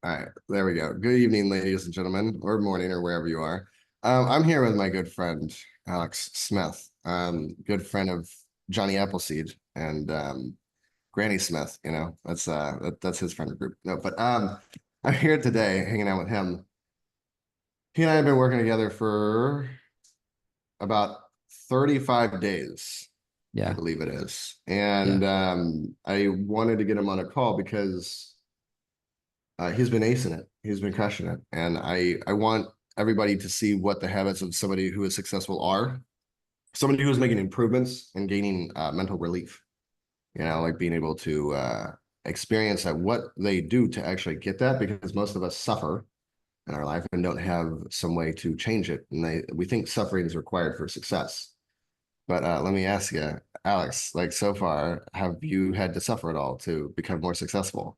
All right, there we go. Good evening, ladies and gentlemen, or morning, or wherever you are. I'm here with my good friend Alex Smith, good friend of Johnny Appleseed and Granny Smith. That's his friend group. No, but I'm here today hanging out with him. He and I have been working together for about 35 days, I Yeah. believe it is, Yeah. and I wanted to get him on a call because he's been acing it. He's been crushing it. And I want everybody to see what the habits of somebody who is successful are. Somebody who's making improvements and gaining mental relief. Like being able to experience that what they do to actually get that, because most of us suffer in our life and don't have some way to change it. And we think suffering is required for success. But let me ask you, Alex, like so far, have you had to suffer at all to become more successful?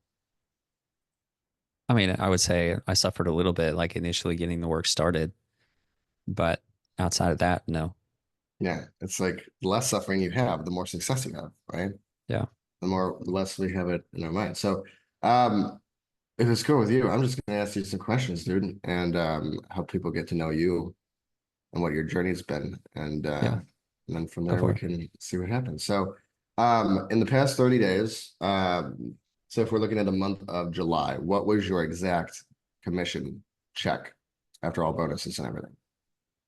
I mean, I would say I suffered a little bit, like initially getting the work started, but outside of that, no. Yeah, it's like the less suffering you have, the more success you have, right? Yeah. The less we have it in our mind. So, um, if it's cool with you, I'm just gonna ask you some questions, dude, and help people get to know you and what your journey's been, Yeah. and then from Go there we for it. can see what happens. So, in the past 30 days, so if we're looking at the month of July, what was your exact commission check after all bonuses and everything?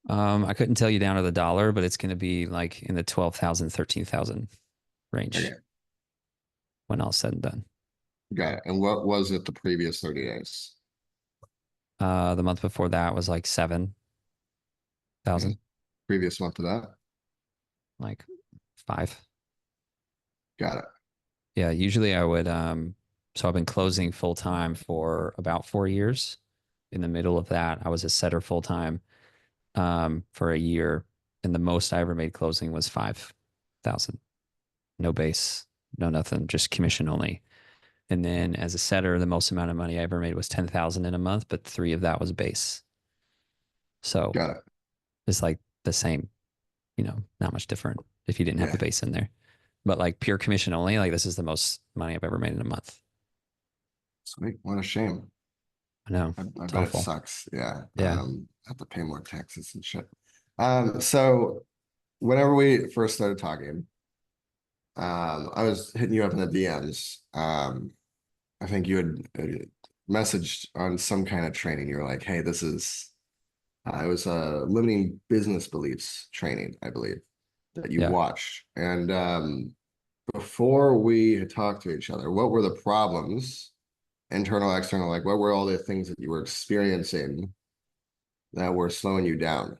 I couldn't tell you down to the dollar, but it's going to be like in the 12,000, 13,000 range Okay, when all said and done. got it. And what was it the previous 30 days? The month before that was like 7,000, Okay. Previous month to that? like 5. Got it. Yeah. Usually I would, so I've been closing full time for about 4 years. In the middle of that, I was a setter full time for a year, and the most I ever made closing was 5,000. No base, no nothing, just commission only. And then as a setter, the most amount of money I ever made was 10,000 in a month, but 3 of that was base. So Got it. it's like the same, not much different if you didn't have the Yeah. base in there. But like pure commission only, like this is the most money I've ever made in a month. Sweet. What a shame. I know I it's bet it awful. sucks. Yeah. Yeah. Have to pay more taxes and shit. So whenever we first started talking, I was hitting you up in the DMs. I think you had messaged on some kind of training. You were like, "Hey, this is." It was a limiting business beliefs training, I believe, that you Yeah. watched. And before we had talked to each other, what were the problems, internal, external? Like, what were all the things that you were experiencing that were slowing you down?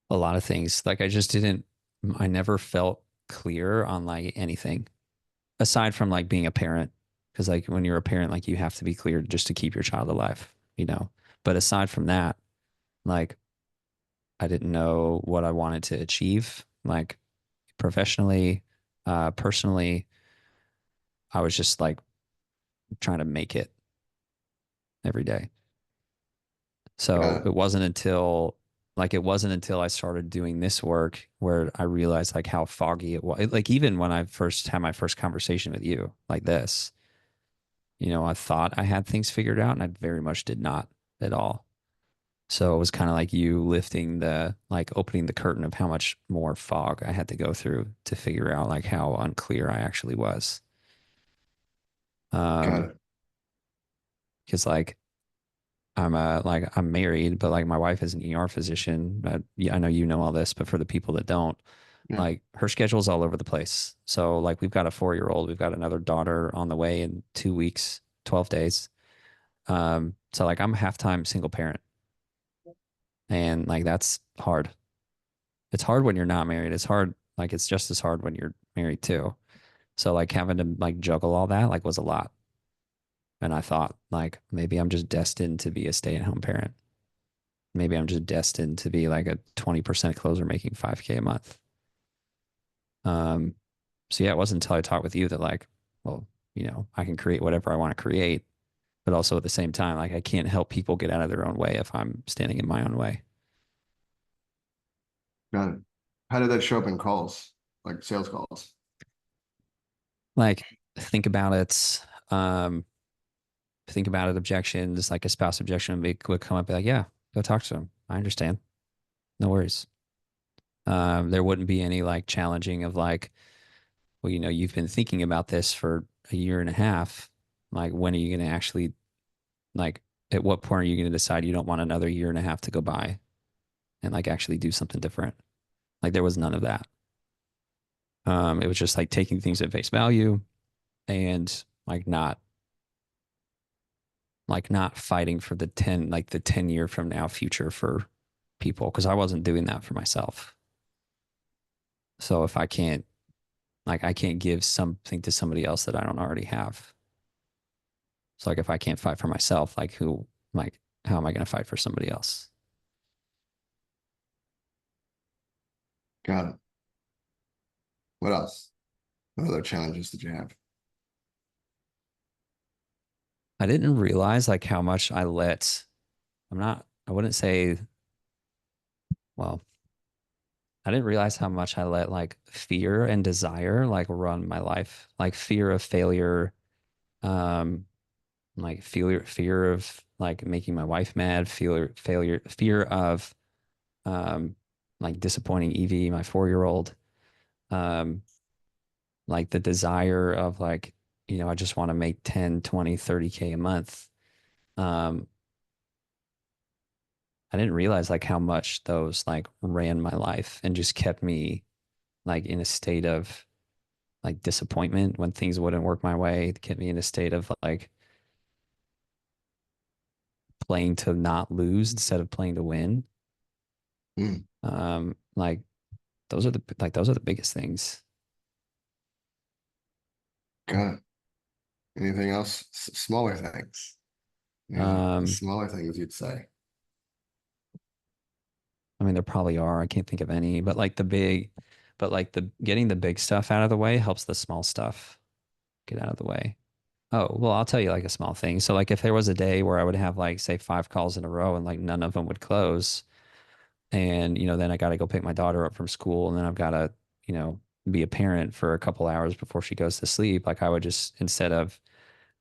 A lot of things. Like I never felt clear on like anything aside from like being a parent. Cause like when you're a parent, like you have to be clear just to keep your child alive. But aside from that, like I didn't know what I wanted to achieve, like professionally, personally. I was just like trying to make it every day. So Got it wasn't until I started doing this work where I realized like how foggy it was. Like even when I first had my first conversation with you like this, I thought I had things figured out and I very much did not at all. So it was kind of like you lifting like opening the curtain of how much more fog I had to go through to figure out like how unclear I actually was. got Um, it. because like I'm married, but like my wife is an ER physician. Yeah, I know you know all this, but for the people that don't, Yeah. like her schedule's all over the place. So like we've got a 4-year-old, we've got another daughter on the way in 2 weeks, 12 days. So like I'm a half-time single parent, and like that's hard. It's hard when you're not married. It's hard, like it's just as hard when you're married too. So like having to like juggle all that like was a lot. And I thought like maybe I'm just destined to be a stay-at-home parent. Maybe I'm just destined to be like a 20% closer making 5K a month. Um, so yeah, it wasn't until I talked with you that like, well, I can create whatever I want to create, but also at the same time, like I can't help people get out of their own way if I'm standing in my own way. Got it. How did that show up in calls, like sales calls? Like think about it. think about it objection, just like a spouse objection would come up, be like, yeah, go talk to him. I understand. No worries. There wouldn't be any like challenging of like, well, you've been thinking about this for a year and a half. Like, when are you going to actually, like, at what point are you going to decide you don't want another year and a half to go by and like actually do something different? Like, there was none of that. It was just like taking things at face value and like not fighting for the 10-year from now future for people because I wasn't doing that for myself. So if I can't give something to somebody else that I don't already have. So like if I can't fight for myself, like how am I going to fight for somebody else? Got it. What else? What other challenges did you have? I didn't realize like how much I wouldn't say, well, I didn't realize how much I let like fear and desire like run my life. Like fear of failure, um, like fear of like making my wife mad, fear of um like disappointing Evie, my 4-year-old, um, like the desire of like, I just want to make 10, 20, 30K a month. Um, I didn't realize like how much those like ran my life and just kept me like in a state of like disappointment when things wouldn't work my way. It kept me in a state of like playing to not lose instead of playing to win. Hmm, Like those are the biggest things. got it. Anything else? Smaller things. The Um, smaller things you'd say. I mean, there probably are. I can't think of any, but like the getting the big stuff out of the way helps the small stuff get out of the way. Oh, well, I'll tell you like a small thing. So like if there was a day where I would have like say 5 calls in a row and like none of them would close, and then I got to go pick my daughter up from school, and then I've got to, be a parent for a couple hours before she goes to sleep. Like I would just, instead of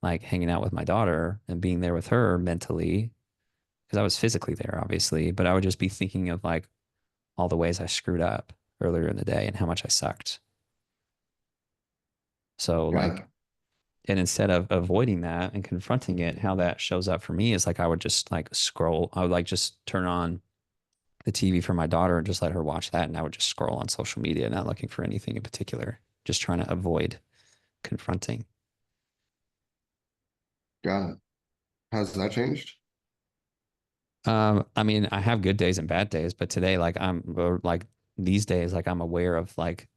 like hanging out with my daughter and being there with her mentally, because I was physically there, obviously, but I would just be thinking of like all the ways I screwed up earlier in the day and how much I sucked. So Got it. like, and instead of avoiding that and confronting it, how that shows up for me is like I would just like scroll. I would like just turn on the TV for my daughter and just let her watch that. And I would just scroll on social media, not looking for anything in particular, just trying to avoid confronting. Got it. Has that changed? I mean, I have good days and bad days, but today, or like these days, like I'm aware of like,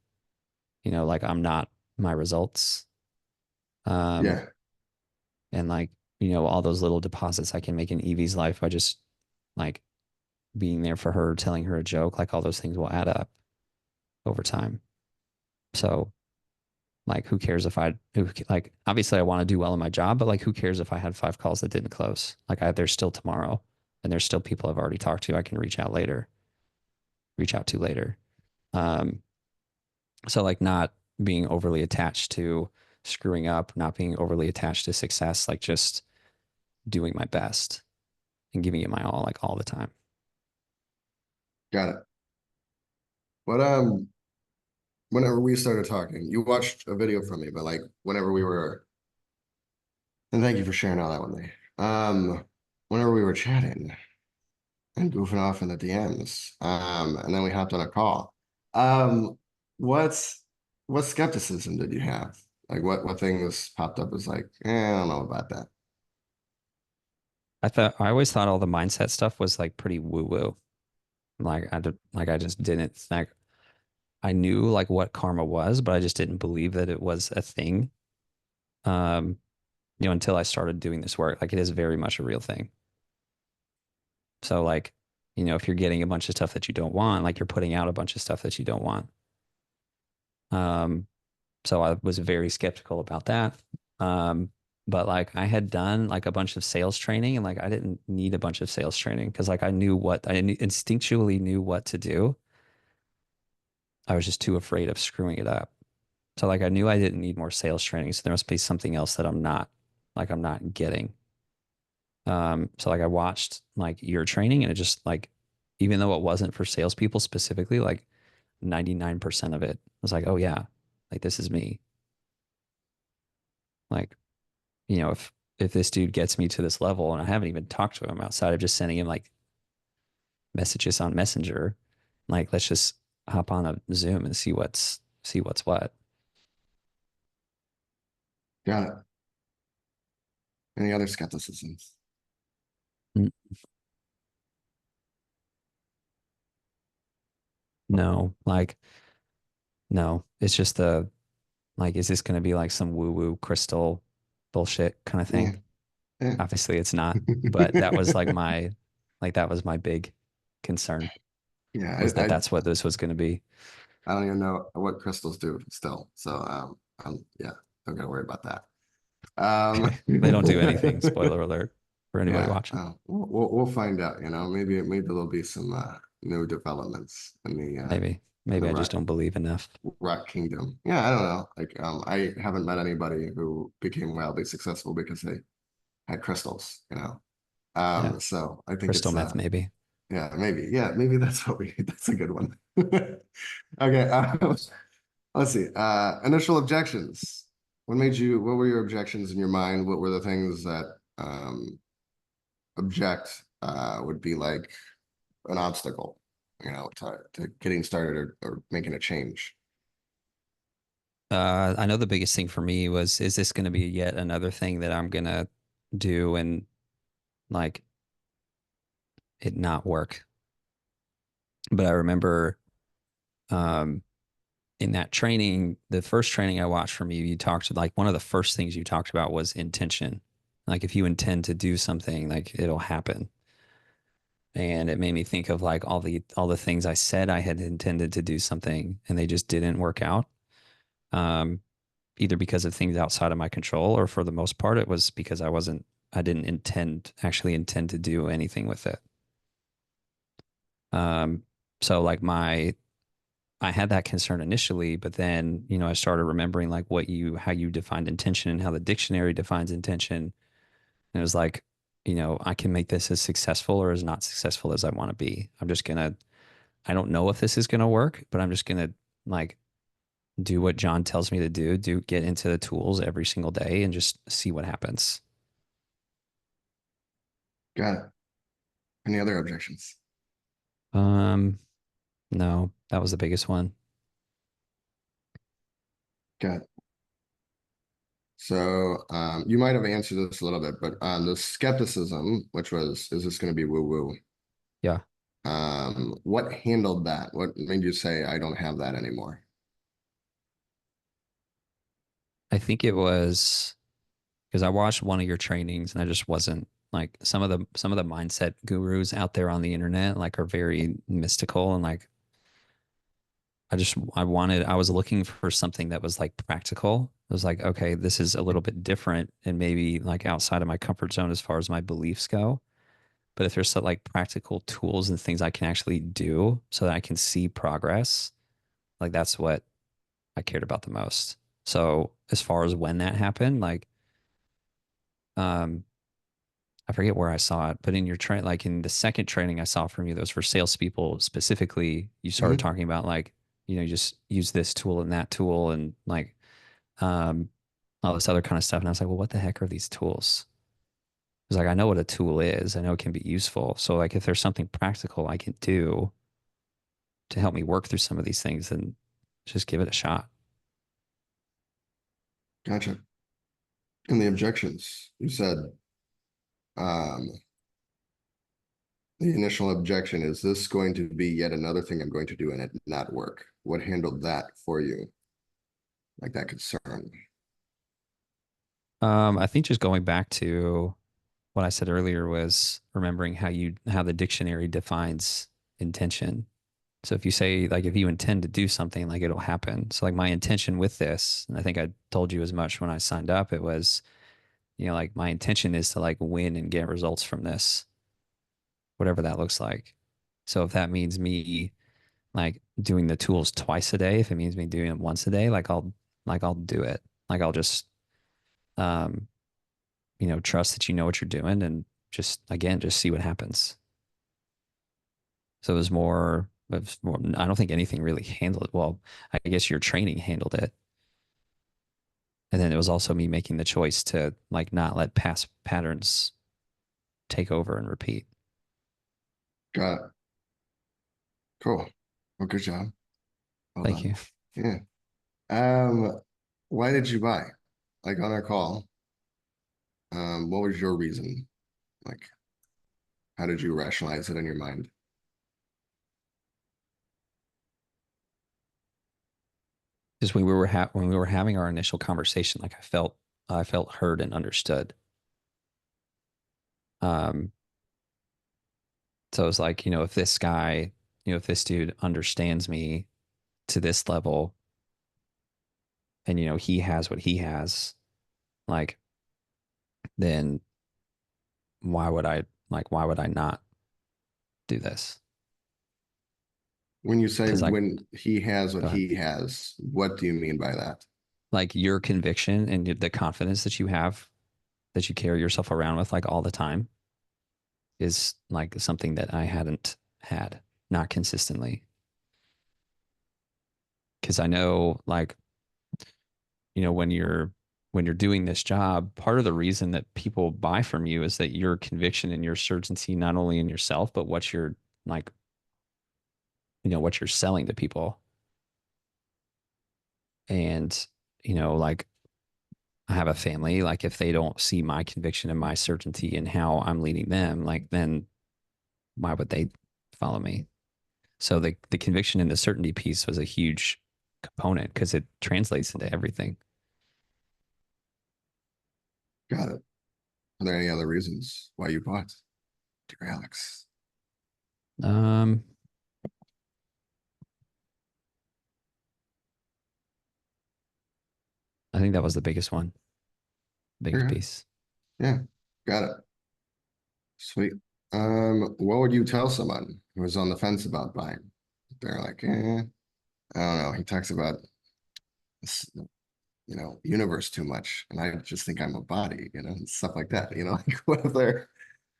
like I'm not my results. Um, Yeah, and like, all those little deposits I can make in Evie's life by just like being there for her, telling her a joke, like all those things will add up over time. So like, who cares if like, obviously I want to do well in my job, but like, who cares if I had 5 calls that didn't close? Like there's still tomorrow and there's still people I've already talked to. I can reach out to later. Um, so like not being overly attached to screwing up, not being overly attached to success, like just doing my best and giving it my all, like all the time. got it. What whenever we started talking, you watched a video from me, but like whenever we were, and thank you for sharing all that with me. Whenever we were chatting and goofing off in the DMs, and then we hopped on a call. Um, what's what skepticism did you have? Like what things popped up as like, I don't know about that. I always thought all the mindset stuff was like pretty woo woo. Like I just didn't like I knew like what karma was, but I just didn't believe that it was a thing. Um, until I started doing this work, like it is very much a real thing. So like, if you're getting a bunch of stuff that you don't want, like you're putting out a bunch of stuff that you don't want. Um, so I was very skeptical about that. Um, but like I had done like a bunch of sales training and like I didn't need a bunch of sales training because like instinctually knew what to do. I was just too afraid of screwing it up. So like I knew I didn't need more sales training. So there must be something else that I'm not getting. So like I watched like your training and it just like, even though it wasn't for salespeople specifically, like 99% of it was like, oh yeah, like this is me. Like, if this dude gets me to this level and I haven't even talked to him outside of just sending him like messages on Messenger, like let's just hop on a Zoom and see what's what. Got it. Any other skepticisms? N- No, like no, it's just the like, is this going to be like some woo woo crystal bullshit kind of Yeah. thing? Yeah. Obviously it's not, but that was my big concern Yeah, was that that's what this was going to be. I don't even know what crystals do still. So yeah, don't gotta worry about that. They don't do anything. Spoiler alert for anybody Yeah, watching. we'll find out, you know. Maybe there'll be some new developments in Maybe the I just don't believe enough. Rock Kingdom. Yeah, I don't know. Like I haven't met anybody who became wildly successful because they had crystals, you know. Yeah. So I think Crystal it's meth, maybe. yeah, maybe that's what we that's a good one. Okay, let's see. Initial objections. What were your objections in your mind? What were the things that object would be like an obstacle, you know, to getting started or making a change? I know the biggest thing for me was, is this going to be yet another thing that I'm going to do and like it not work? But I remember um, in that training, the first training I watched from you, you talked like one of the first things you talked about was intention. Like if you intend to do something, like it'll happen. And it made me think of like all the things I said I had intended to do something and they just didn't work out. Um, Either because of things outside of my control or for the most part it was because I didn't actually intend to do anything with it. Um, so like I had that concern initially, but then, I started remembering like how you defined intention and how the dictionary defines intention. And it was like, I can make this as successful or as not successful as I want to be. I don't know if this is gonna work, but I'm just gonna like do what John tells me to get into the tools every single day and just see what happens. Got it. Any other objections? Um, no, that was the biggest one. Got it. So you might have answered this a little bit, but the skepticism, which was, is this going to be woo woo? Yeah. What handled that? What made you say, I don't have that anymore? I think it was because I watched one of your trainings and I just wasn't like some of the mindset gurus out there on the internet like are very mystical and like I was looking for something that was like practical. I was like, okay, this is a little bit different and maybe like outside of my comfort zone as far as my beliefs go. But if there's some like practical tools and things I can actually do so that I can see progress, like that's what I cared about the most. So as far as when that happened, like um I forget where I saw it, but in your train, like in the second training I saw from you, that was for salespeople specifically, you started Hmm. talking about like, you just use this tool and that tool and like um all this other kind of stuff. And I was like, well, what the heck are these tools? It's like I know what a tool is. I know it can be useful. So like if there's something practical I can do to help me work through some of these things, then just give it a shot. Gotcha. And the objections, you said um, the initial objection is this going to be yet another thing I'm going to do and it not work? What handled that for you? Like that concern? I think just going back to what I said earlier was remembering how the dictionary defines intention. So if you say like if you intend to do something, like it'll happen. So like my intention with this, and I think I told you as much when I signed up, it was, like my intention is to like win and get results from this, whatever that looks like. So if that means me like doing the tools twice a day, if it means me doing it once a day, like I'll do it. Like I'll just um, trust that you know what you're doing and just again, just see what happens. So it was more, I don't think anything really handled it. Well, I guess your training handled it. And then it was also me making the choice to like not let past patterns take over and repeat. Got it. Cool. Well, good job. Well Thank done. you. Yeah. Um, why did you buy? Like on our call, what was your reason? Like, how did you rationalize it in your mind? Because when we were having our initial conversation, like I felt heard and understood. Um, so it was like, if this guy, if this dude understands me to this level and he has what he has, like then why would I not do this? When you say Because when he has what go ahead. he has, what do you mean by that? Like your conviction and the confidence that you have that you carry yourself around with like all the time is like something that I hadn't had, not consistently. Because I know like, when you're doing this job, part of the reason that people buy from you is that your conviction and your certainty not only in yourself, but what you're like, what you're selling to people. And, like I have a family, like if they don't see my conviction and my certainty in how I'm leading them, like then why would they follow me? So the conviction and the certainty piece was a huge component because it translates into everything. Got it. Are there any other reasons why you bought, dear Alex? Um, I think that was the biggest one, biggest Okay. piece. Yeah, got it. Sweet. What would you tell someone who was on the fence about buying? They're like, I don't know. He talks about this, universe too much, and I just think I'm a body, and stuff like that. Like what if they're,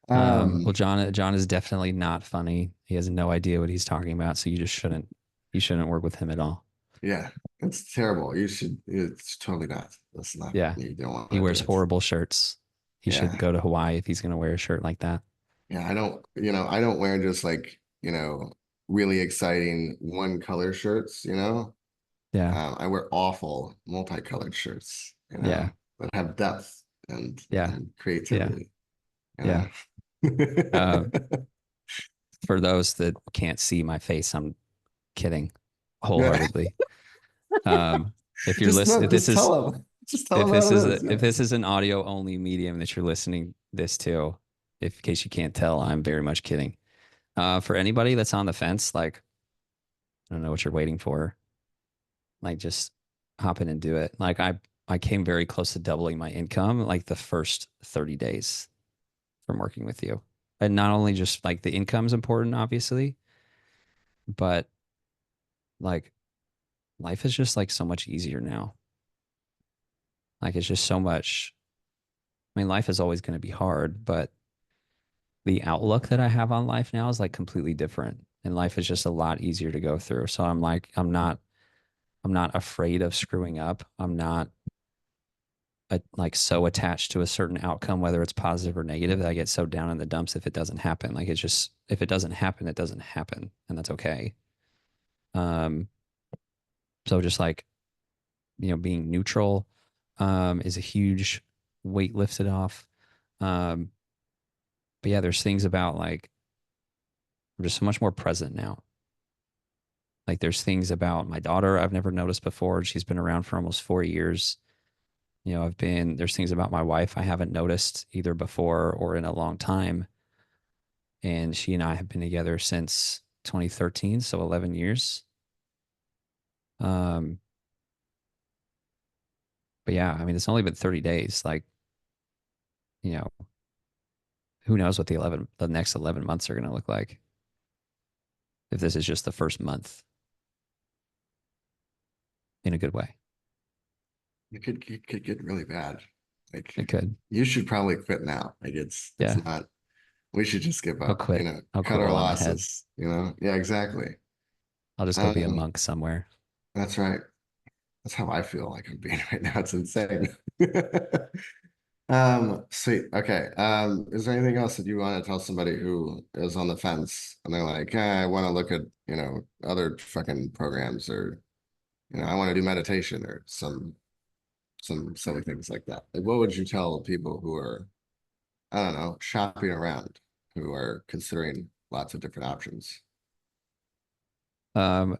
Well, um, John is definitely not funny. He has no idea what he's talking about, so you shouldn't work with him at all. yeah, it's terrible. It's totally not. That's not, Yeah, you don't want he to do wears it. horrible shirts. He should Yeah. go to Hawaii if he's going to wear a shirt like that. Yeah, I don't wear just like, really exciting one color shirts, Yeah, I wear awful multicolored shirts, yeah, that have depth and yeah, and yeah, creativity, you yeah. know. Uh, for those that can't see my face, I'm kidding Yeah. wholeheartedly. Um, if you're listening, Just tell them. Just tell them how it is. if Yeah. this is an audio only medium that you're listening this to, if in case you can't tell, I'm very much kidding. For anybody that's on the fence, like I don't know what you're waiting for. Like just hop in and do it. Like I came very close to doubling my income like the first 30 days from working with you. And not only just like the income's important, obviously, but like life is just like so much easier now. Like it's just so much. I mean, life is always going to be hard, but the outlook that I have on life now is like completely different. And life is just a lot easier to go through. So I'm not afraid of screwing up. I'm not like so attached to a certain outcome, whether it's positive or negative, that I get so down in the dumps if it doesn't happen. Like it's just if it doesn't happen, it doesn't happen, and that's okay. Um, so just like being neutral, is a huge weight lifted off. Um, but yeah, there's things about like I'm just so much more present now. Like there's things about my daughter I've never noticed before. She's been around for almost 4 years. There's things about my wife I haven't noticed either before or in a long time. And she and I have been together since 2013, so 11 years. Um, but yeah, I mean, it's only been 30 days. Like, you know, who knows what the next 11 months are going to look like if this is just the first month in a good way. It could get really bad. Like It could. you should probably quit now. Like it's Yeah. not. We should just give I'll up, quit. I'll cut quit our while I'm ahead. losses, Yeah, exactly. I'll just go be a Um, monk somewhere. that's right. That's how I feel like I'm being right now. It's insane. Sweet. Okay. Is there anything else that you want to tell somebody who is on the fence and they're like, I want to look at, other fucking programs or, I want to do meditation or some silly things like that. Like, what would you tell people who are, I don't know, shopping around, who are considering lots of different options? Um,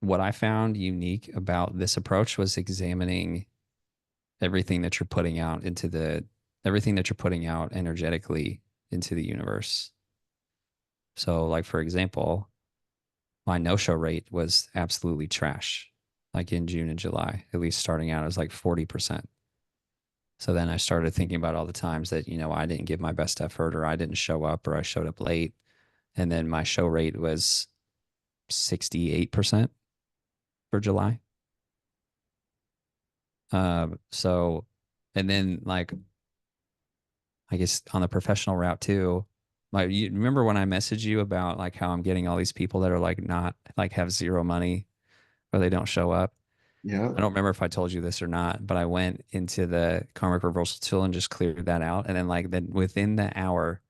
what I found unique about this approach was examining everything that you're putting out into the everything that you're putting out energetically into the universe. So, like for example, my no-show rate was absolutely trash, like in June and July, at least starting out, it was like 40%. So then I started thinking about all the times that, I didn't give my best effort or I didn't show up or I showed up late. And then my show rate was 68% for July. So, and then like, I guess on the professional route too, like you remember when I messaged you about like how I'm getting all these people that are like not like have zero money or they don't show up. Yeah. I don't remember if I told you this or not, but I went into the karmic reversal tool and just cleared that out. And then like then within the hour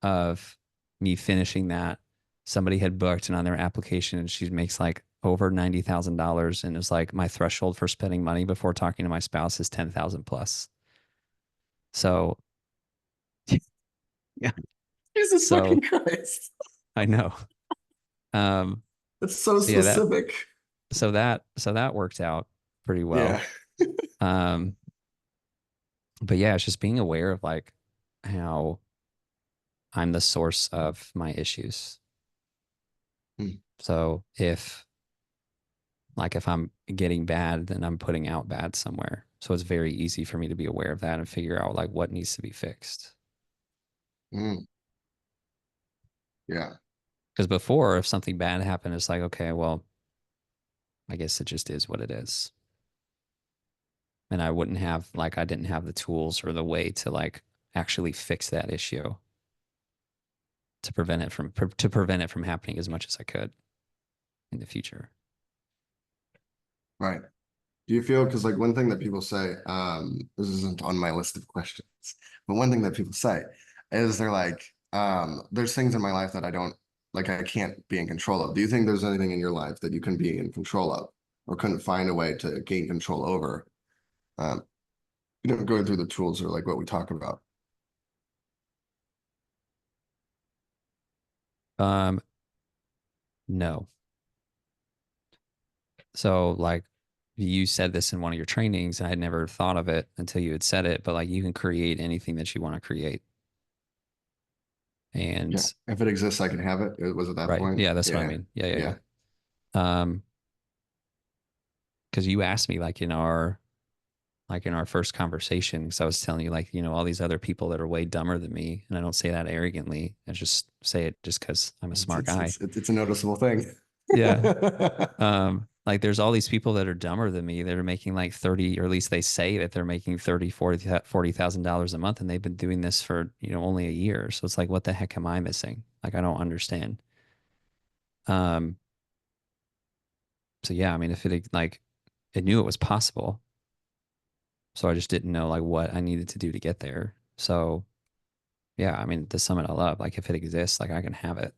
of me finishing that, somebody had booked and on their application and she makes like over $90,000 and it's like my threshold for spending money before talking to my spouse is 10,000 plus. So yeah. Jesus So fucking Christ. I know. Um It's so so yeah, that specific. so that worked out pretty Yeah. well. Um but yeah, it's just being aware of like how I'm the source of my issues. Hmm. So if I'm getting bad, then I'm putting out bad somewhere. So it's very easy for me to be aware of that and figure out like what needs to be fixed. Hmm. Yeah. Because before, if something bad happened, it's like, okay, well, I guess it just is what it is. And I didn't have the tools or the way to like actually fix that issue to prevent it from happening as much as I could in the future. Right. Do you feel, because like one thing that people say, this isn't on my list of questions, but one thing that people say is they're like, there's things in my life that I can't be in control of. Do you think there's anything in your life that you can be in control of or couldn't find a way to gain control over? Um, going through the tools or like what we talk about. Um, no. So like you said this in one of your trainings, and I had never thought of it until you had said it, but like you can create anything that you want to create. Yeah. And If it exists, I can have it. Was at that right. point? Yeah, that's what I Yeah. mean. Yeah, yeah, Yeah. yeah. Because you asked me like in our first conversation, because I was telling you like, all these other people that are way dumber than me, and I don't say that arrogantly. I just say it just because I'm a It's smart it's guy. it's it's a noticeable thing. Yeah. Like there's all these people that are dumber than me that are making like 30, or at least they say that they're making 30, 40,000 dollars a month, and they've been doing this for, only a year. So it's like, what the heck am I missing? Like, I don't understand. Um, so yeah, I mean, if it like it knew it was possible, so I just didn't know like what I needed to do to get there. So yeah, I mean, to sum it all up, like if it exists, like I can have it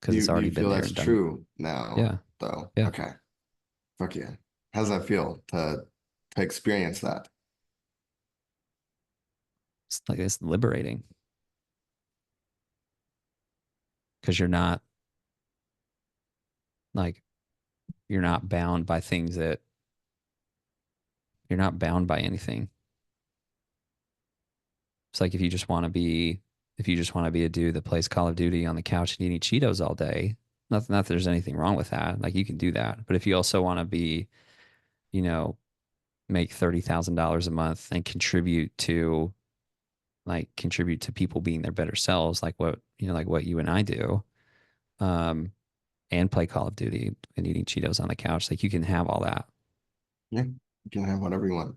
Do because it's you do already you been feel there that's and done. true now, Yeah, though? yeah. Okay. Fuck yeah. How's that feel to experience that? It's like it's liberating because like you're not bound by things that you're not bound by anything. It's like if you just want to be a dude that plays Call of Duty on the couch and eating Cheetos all day, not that there's anything wrong with that. Like you can do that. But if you also want to be, you know, make $30,000 a month and contribute to people being their better selves, like what you and I do, um, and play Call of Duty and eating Cheetos on the couch, like you can have all that. Yeah. You can have whatever you want,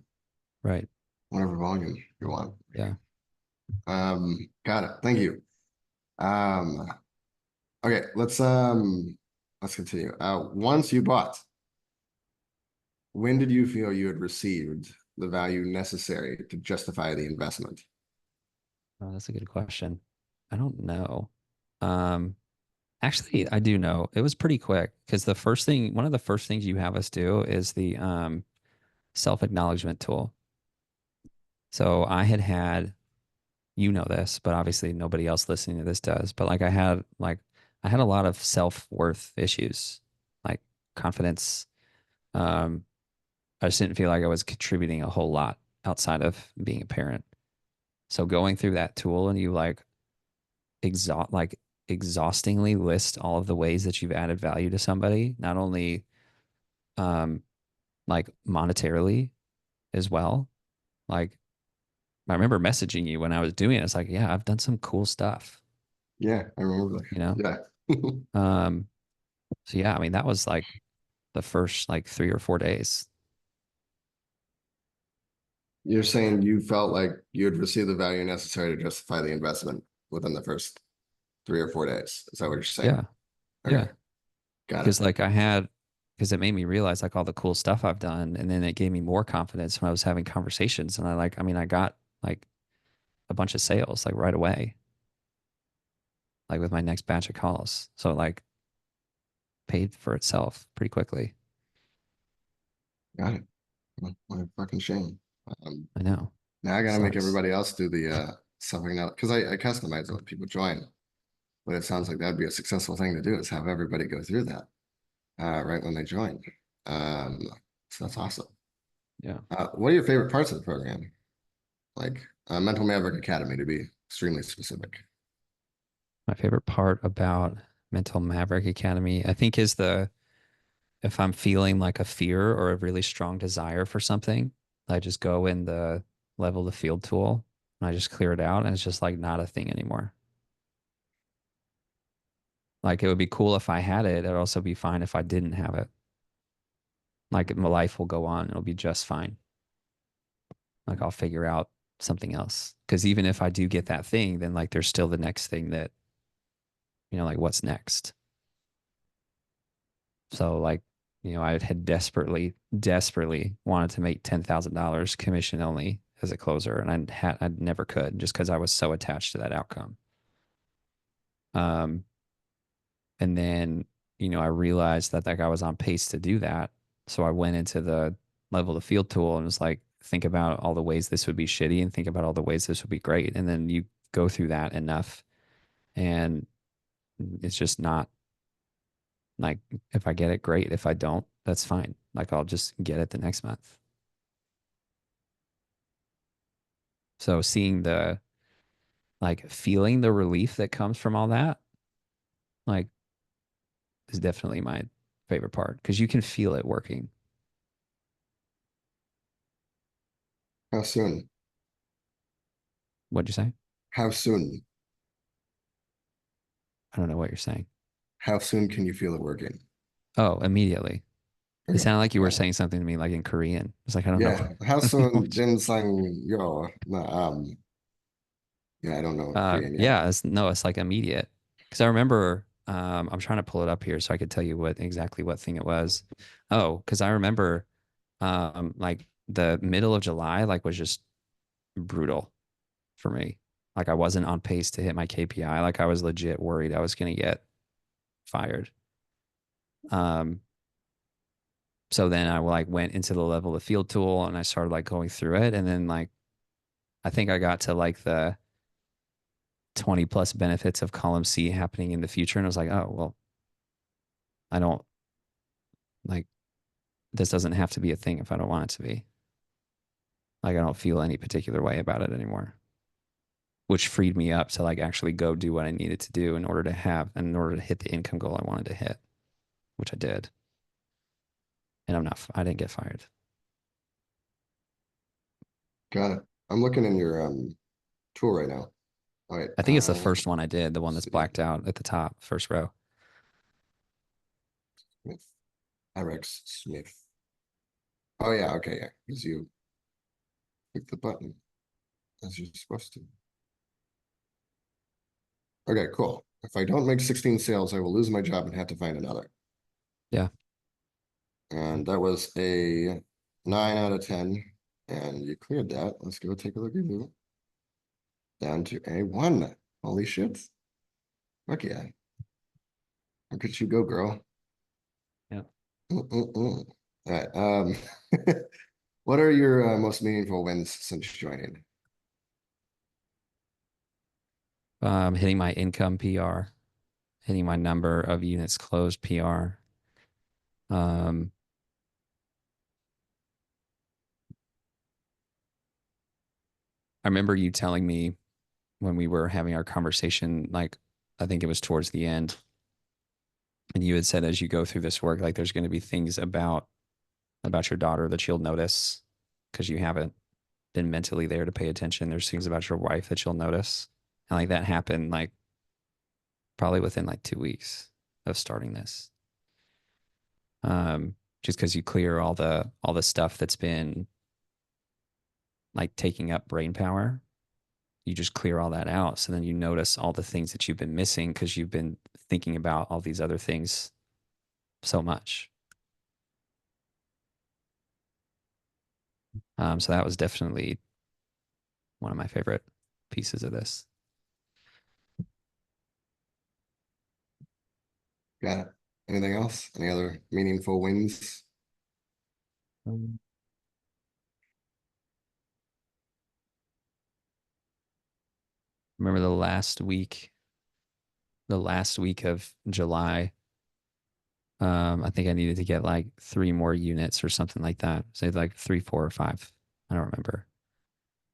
Right. whatever volume you want. Yeah. Got it. Thank you. Um, okay, let's continue. Once you bought, when did you feel you had received the value necessary to justify the investment? Oh, that's a good question. I don't know. Um, Actually, I do know. It was pretty quick because one of the first things you have us do is the self-acknowledgement tool. So you know this, but obviously nobody else listening to this does. But I had a lot of self-worth issues, like confidence. Um, I just didn't feel like I was contributing a whole lot outside of being a parent. So going through that tool and you like exhaustingly list all of the ways that you've added value to somebody, not only um like monetarily as well. Like I remember messaging you when I was doing it. It's like, yeah, I've done some cool stuff, Yeah, I remember you know? that. Yeah. Um, so yeah, I mean that was like the first like 3 or 4 days. You're saying you felt like you had received the value necessary to justify the investment within the first 3 or 4 days. Is that what you're saying? Yeah, Okay, yeah. got it. Because because it made me realize like all the cool stuff I've done, and then it gave me more confidence when I was having conversations. And I mean, I got like a bunch of sales like right away, like with my next batch of calls. So it, like paid for itself pretty quickly. Got it. Well, what a fucking shame. Um, I know. Now I gotta make Sucks. everybody else do the something now because I customize it when people join. But it sounds like that'd be a successful thing to do is have everybody go through that right when they join. Um, so that's awesome. Yeah. What are your favorite parts of the program? Like Mental Maverick Academy to be extremely specific. My favorite part about Mental Maverick Academy, I think, is if I'm feeling like a fear or a really strong desire for something, I just go in the level the field tool and I just clear it out and it's just like not a thing anymore. Like it would be cool if I had it. It'd also be fine if I didn't have it. Like my life will go on. It'll be just fine. Like I'll figure out something else. Because even if I do get that thing, then like there's still the next thing that, like what's next? So like, I had desperately wanted to make $10,000 commission only as a closer, and I never could just because I was so attached to that outcome. Um, and then, I realized that like I was on pace to do that. So I went into the level of the field tool and was like, think about all the ways this would be shitty and think about all the ways this would be great. And then you go through that enough and it's just not like if I get it, great. If I don't, that's fine. Like I'll just get it the next month. So seeing feeling the relief that comes from all that, like is definitely my favorite part because you can feel it working. How soon? What'd you say? How soon? I don't know what you're saying. How soon can you feel it working? Oh, immediately. It Okay, sounded like you were got it. saying something to me like in Korean. It's like I don't know. Yeah, how I don't know soon? what Jin Sang Yo. No, yeah, I don't know Korean yet. yeah, it's like immediate. Because I remember, I'm trying to pull it up here so I could tell you exactly what thing it was. Oh, because I remember, like the middle of July, like was just brutal for me. Like I wasn't on pace to hit my KPI. Like I was legit worried I was gonna get fired. Um, so then I like went into the level of field tool and I started like going through it, and then like I think I got to like the 20 plus benefits of column C happening in the future. And I was like, oh, well, I don't like this doesn't have to be a thing if I don't want it to be. Like, I don't feel any particular way about it anymore, which freed me up to like actually go do what I needed to do in order to hit the income goal I wanted to hit, which I did. And I didn't get fired. Got it. I'm looking in your tool right now. All right. I think it's the first one I did, the one Let's that's see. blacked out at the top, first row. Smith. Rex Smith. Oh yeah, okay, yeah. Because you click the button as you're supposed to. Okay, cool. If I don't make 16 sales, I will lose my job and have to find another. Yeah. And that was a 9 out of 10. And you cleared that. Let's go take a look at you. Down to a 1. Holy shit. Fuck yeah. Look at you go, girl. Yeah. All right. What are your most meaningful wins since joining? Hitting my income PR, hitting my number of units closed PR. Um, I remember you telling me when we were having our conversation, like I think it was towards the end, and you had said as you go through this work, like there's going to be things about your daughter that you'll notice because you haven't been mentally there to pay attention. There's things about your wife that you'll notice. And like that happened like probably within like 2 weeks of starting this. Just because you clear all the stuff that's been like taking up brain power, you just clear all that out. So then you notice all the things that you've been missing because you've been thinking about all these other things so much. So that was definitely one of my favorite pieces of this. Got it. Anything else? Any other meaningful wins? Um, Remember the last week of July. I think I needed to get like 3 more units or something like that. Say like three, 4, or 5. I don't remember.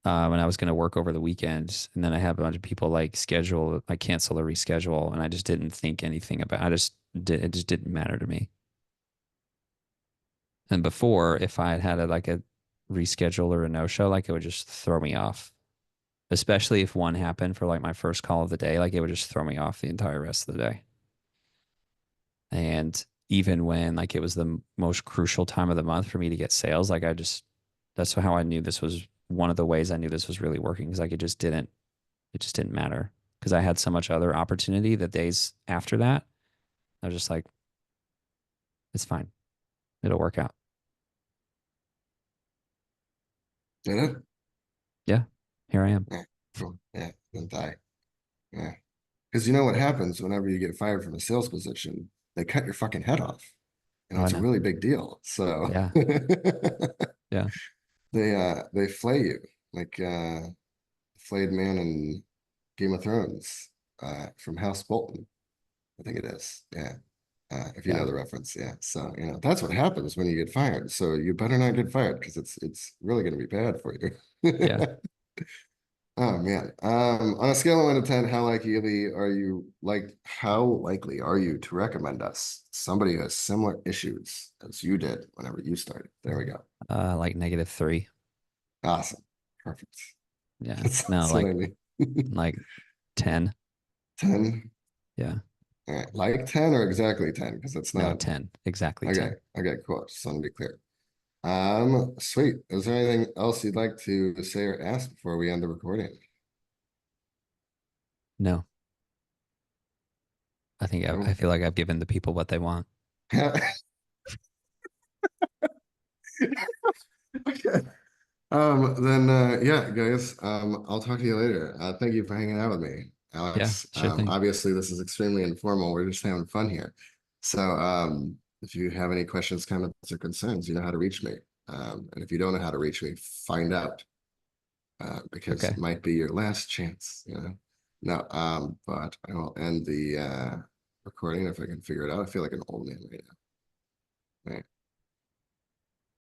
And I was going to work over the weekend, and then I had a bunch of people like cancel or reschedule, and I just didn't think anything about. It just didn't matter to me. And before, if I had had like a reschedule or a no show, like it would just throw me off. Especially if one happened for like my first call of the day, like it would just throw me off the entire rest of the day. And even when like it was the most crucial time of the month for me to get sales, like that's how I knew this was one of the ways I knew this was really working because like it just didn't matter because I had so much other opportunity the days after that. I was just like, it's fine. It'll work out. Did it? Yeah, here I am. Yeah, cool. Yeah, didn't die. Yeah. Because you know what happens whenever you get fired from a sales position? They cut your fucking head off. You know, Oh, I it's a know. really big deal. So Yeah, yeah, they flay you like flayed man in Game of Thrones from House Bolton. I think it is. Yeah. If you know yeah, the reference, yeah. So, you know, that's what happens when you get fired. So you better not get fired because it's really gonna be bad for you. yeah. Oh man. On a scale of 1 to 10, how likely are you to recommend us somebody who has similar issues as you did whenever you started? There we go. Like -3. Awesome. Perfect. Yeah. That's, No, that's what I need. like 10. 10. Yeah. All right. Like 10 or exactly 10? Because it's No, not 10. Exactly okay. 10. Okay, cool. Just want to be clear. Sweet. Is there anything else you'd like to say or ask before we end the recording? No, I No? feel like I've given the people what they want. Okay. Then yeah, guys, I'll talk to you later. Thank you for hanging out with me, Yeah, Alex. sure thing. Obviously this is extremely informal. We're just having fun here. So if you have any questions, comments, or concerns, you know how to reach me. And if you don't know how to reach me, find out. Because Okay. it might be your last chance, you know. No, but I will end the recording if I can figure it out. I feel like an old man right now. Right.